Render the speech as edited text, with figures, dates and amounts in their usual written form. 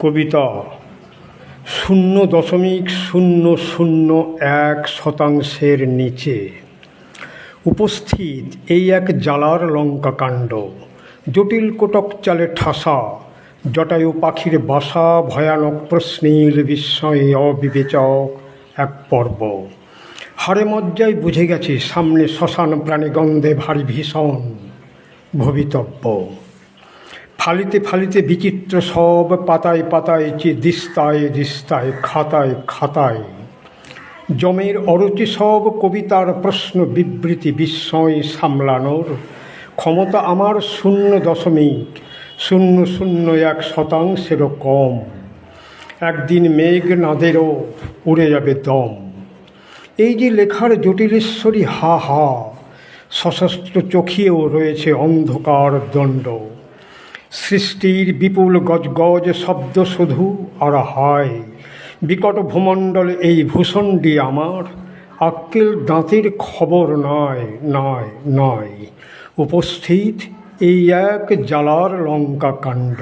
কবিতা 0.001% নিচে উপস্থিত এই এক জ্বালার লঙ্কাকাণ্ড। জটিল কোটক চালে ঠাসা জটায়ু পাখির বাসা, ভয়ানক প্রশ্নের বিস্ময়ে অবিবেচক এক পর্ব। হাড়ে মজ্জায় বুঝে গেছি সামনে শ্মশান প্রাণী গন্ধে ভারী ভীষণ ভবিতব্য। ফালিতে ফালিতে বিচিত্র সব পাতায় পাতায় দিস্তায় দিস্তায় খাতায় খাতায় জমের অরুচি সব কবিতার প্রশ্ন বিবৃতি বিস্ময় সামলানোর ক্ষমতা আমার 0.001% কম। একদিন মেঘনাদেরও উড়ে যাবে দম। এই যে লেখার জটিলেশ্বরী হা হা, সশস্ত্র চোখিয়েও রয়েছে অন্ধকার দণ্ড। সৃষ্টির বিপুল গজগজ শব্দ শুধু আর হায়, বিকট ভূমণ্ডল এই ভূষণ্ডী আমার। আক্কেল দাঁতের খবর নয় নয় নয়, উপস্থিত এই এক জ্বালার লঙ্কাকাণ্ড।